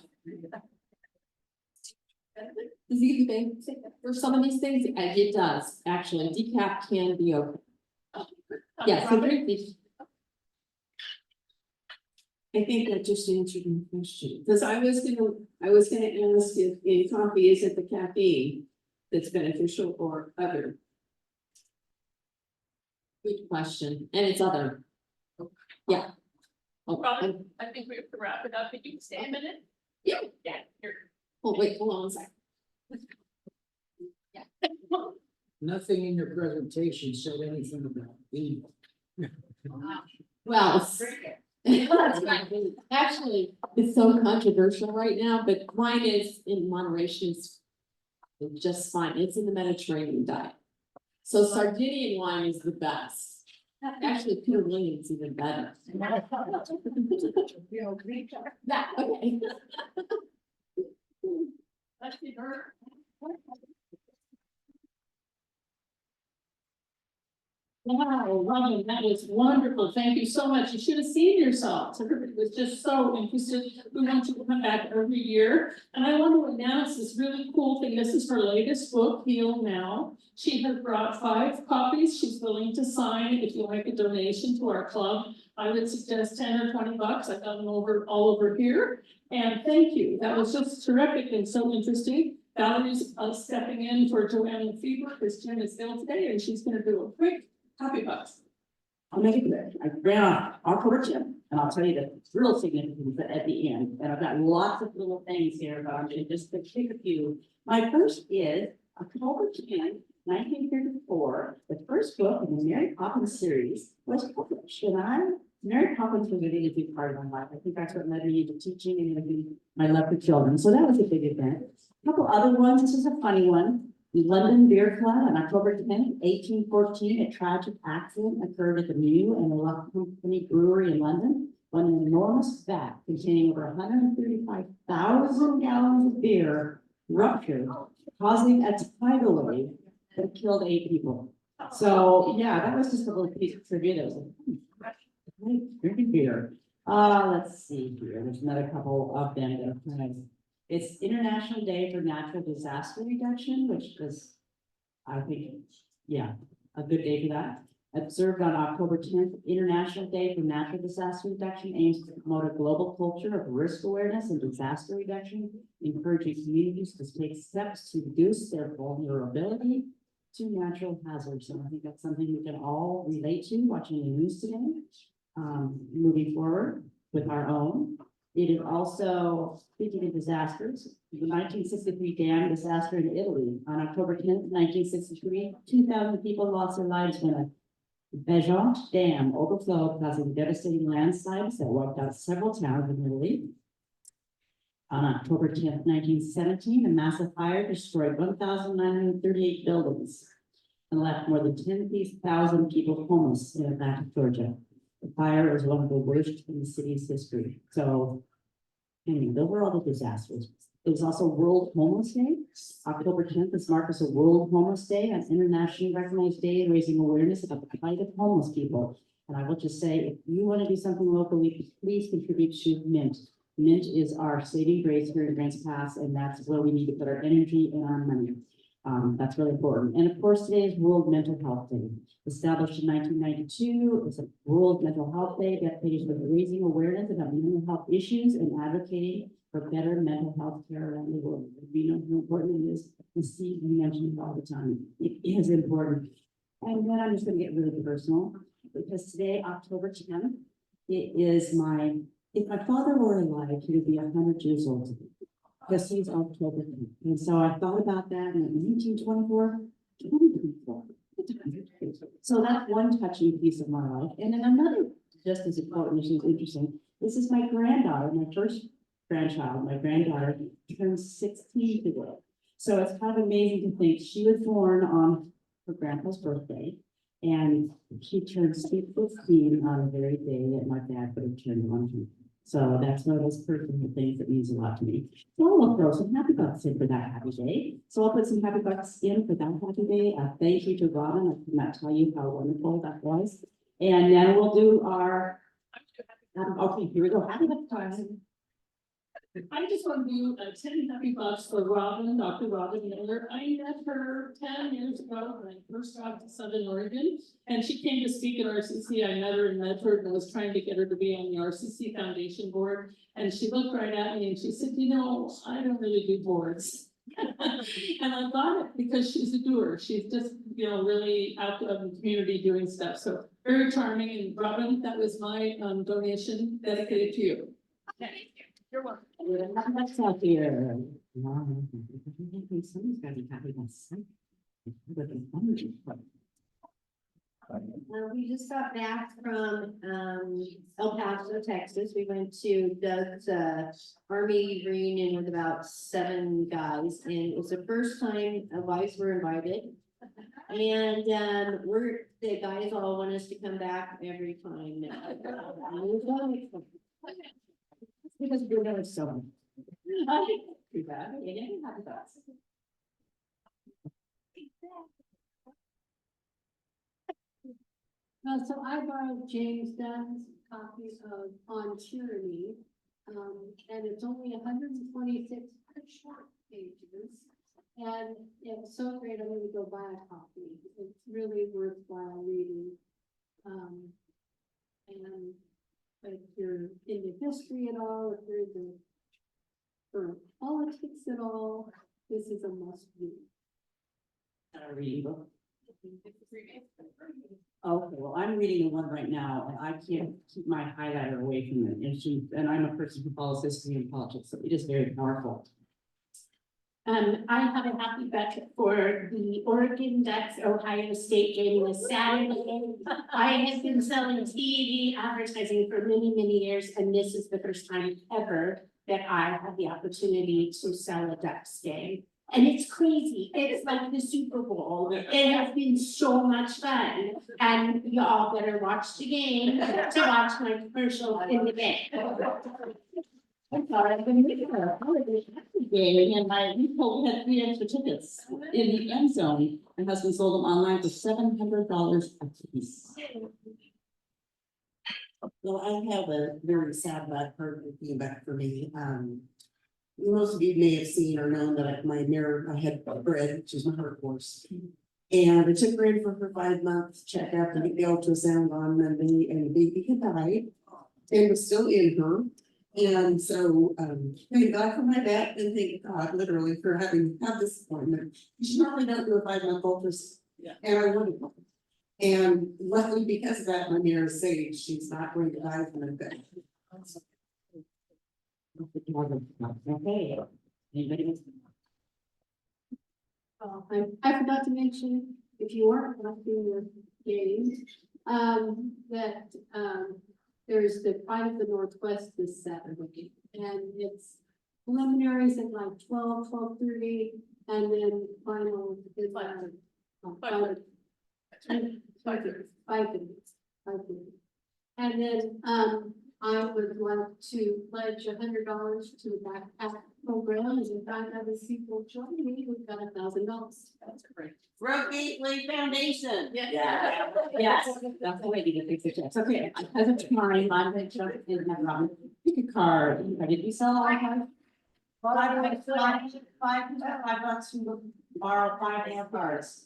Does it give you pain? For some of these things, it does, actually, decaf can be okay. Yeah, so drink these. I think that just answered my question, because I was gonna ask if in coffee, is it the caffeine that's beneficial or other? Good question, and it's other. Yeah. Oh, Probably, I think we have to wrap it up. Can you stay a minute? Yeah. Yeah, here. oh, wait, hold on a second. Nothing in your presentation said anything about being. Well, actually, it's so controversial right now, but wine is in moderation is just fine. It's in the Mediterranean diet. So Sardinian wine is the best. Actually, Peter Williams even better. Yeah, okay. Let's see her. Wow, Robin, that was wonderful. Thank you so much. You should have seen yourself. Everybody was just so interested. We want you to come back every year. And I want to announce this really cool thing. This is her latest book, Heal Now. She has brought 5 copies. She's willing to sign if you like a donation to our club. I would suggest 10 or 20 bucks. I've got them all over here. And thank you. That was just terrific and so interesting. Valerie's stepping in for Joanne Fever because Jen is ill today, and she's going to do a quick copy box. I'll make it quick. I ran off October 10th, and I'll tell you the real significance at the end. And I've got lots of little things here, but I'm going to just pick a few. My first is October 10th, 1934. The first book in the Mary Poppins series was published, and Mary Poppins was a really big part of my life. I think that's what led me into teaching and into my love for children. So that was a big event. A couple other ones. This is a funny one. The London Beer Club on October 10th, 1814, a tragic accident occurred at the Mew and the Love Company Brewery in London when an enormous vat containing over 135,000 gallons of beer ruptured, causing a tidal wave that killed 8 people. So yeah, that was just a little piece of trivia. That was like, drinking beer. Let's see here. There's another couple of them that are kind of. It's International Day for Natural Disaster Reduction, which was, I think, yeah, a good day for that. Observed on October 10th, International Day for Natural Disaster Reduction aims to promote a global culture of risk awareness and disaster reduction, encouraging communities to take steps to reduce their vulnerability to natural hazards. And I think that's something we can all relate to watching the news today, moving forward with our own. It is also, speaking of disasters, the 1963 dam disaster in Italy. On October 10th, 1963, 2,000 people lost their lives when a Bejont Dam overflowed, causing devastating landslides that wiped out several towns in Italy. On October 10th, 1917, a massive fire destroyed 1,938 buildings and left more than 10,000 people homeless in Atlanta, Georgia. The fire was one of the worst in the city's history. So, I mean, those were all the disasters. It was also World Homeless Day. October 10th is marked as a World Homeless Day, an internationally recognized day raising awareness about the plight of homeless people. And I will just say, if you want to do something locally, please contribute to Mint. Mint is our saving grace here in Grants Pass, and that's where we need to put our energy and our money. That's really important. And of course, today is World Mental Health Day. Established in 1992, it's a World Mental Health Day dedicated to raising awareness about mental health issues and advocating for better mental health care around the world. We know how important it is. And Steve, you mentioned it all the time. It is important. And then I'm just going to get really personal because today, October 10th, if my father were alive, he would be 100 years old today. Because he's October 10th. And so I thought about that in 1924, 2024. So that's one touching piece of my life. And then another, just as important, which is interesting, this is my granddaughter, my first grandchild, my granddaughter turns 16 today. So it's kind of amazing to think she was born on her grandpa's birthday, and she turned 15 on the very day that my dad would have turned 100. So that's one of those personal things that means a lot to me. So I'll throw some happy bucks in for that happy day. So I'll put some happy bucks in for that happy day. Thank you to Robin. I cannot tell you how wonderful that was. And then we'll do our, okay, here we go. Happy bucks. I just want to do 10 happy bucks for Robin, Dr. Robin Miller. I met her 10 years ago when I first got to Southern Oregon, and she came to speak at RCC. I met her in Medford and I was trying to get her to be on the RCC Foundation board. And she looked right at me and she said, you know, I don't really do boards. And I got it because she's a doer. She's just, you know, really out in the community doing stuff. So very charming. And Robin, that was my donation dedicated to you. You're welcome. Let's out here. Someone's got to be happy about something. We just got back from El Paso, Texas. We went to Doug's Army reunion with about 7 guys, and it was the first time wives were invited. And the guys all want us to come back every time now. Because we're doing so much. Too bad. Yeah, happy thoughts. So I borrowed James Dunn's copy of On Tyranny, and it's only 126 short pages. And it was so great, I'm gonna go buy a copy. It's really worthwhile reading. And if you're into history at all, if you're into politics at all, this is a must read. Reading book. Okay, well, I'm reading the one right now, and I can't keep my highlighter away from it. And I'm a person who follows history and politics, so it is very powerful. I have a happy buck for the Oregon Ducks Ohio State game this Saturday. I have been selling TV advertising for many, many years, and this is the first time ever that I have the opportunity to sell a Ducks game. And it's crazy. It's like the Super Bowl. It has been so much fun. And y'all better watch the game to watch my commercial in the game. I thought I'd been reading her holiday game, and we had 3 extra tickets in the end zone. My husband sold them online for $700 a piece. Well, I have a very sad bad part that came back for me. Most of you may have seen or known that I had Bread, which is my heart horse. And I took her in for her 5-month checkup and get the ultrasound on Monday, and the baby had died and was still in her. And so, thank God for my vet, and thank God literally for having had this appointment. She normally don't do a 5-month ultrasound. Yeah. And I wouldn't. And luckily, because of that, my mirror is saved. She's not going to die from infection. Okay. Anybody else? I forgot to mention, if you weren't watching the games, that, there's the Pride of the Northwest this Saturday. And it's preliminaries at like 12:30, and then final is like. 5:30. And then, I would like to pledge $100 to the backpack program, and if I have a people join me, we've got $1,000. That's great. Road Gateway Foundation. Yeah. Yes, that's the way to get fix it. Okay, as of tomorrow, I'm gonna jump in and have Robin pick a card. Did you sell all the cards? Well, I don't know, $5 to borrow 5 more cards.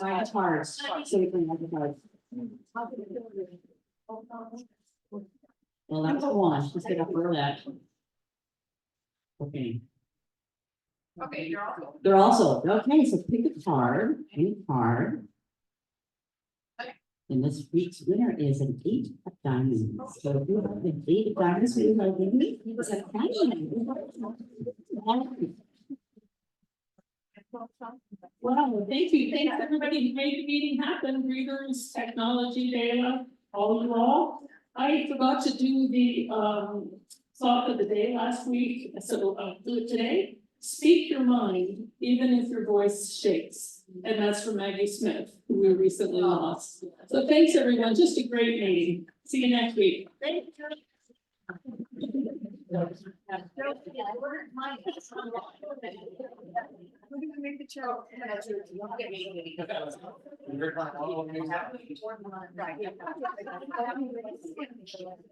Five cards, so we can have the cards. Well, that's one, let's get up for that. Okay. Okay, you're all. They're also, okay, so pick a card, any card. And this week's winner is an 8 of diamonds. So if you have an 8 of diamonds, you have it's a Well, thank you. Thanks, everybody who made the meeting happen, readers, technology, data, all of you all. I forgot to do the thought of the day last week, so I'll do it today. Speak your mind, even if your voice shakes. And that's from Maggie Smith, who we recently lost. So thanks, everyone. Just a great meeting. See you next week. We're gonna make the chair. Right.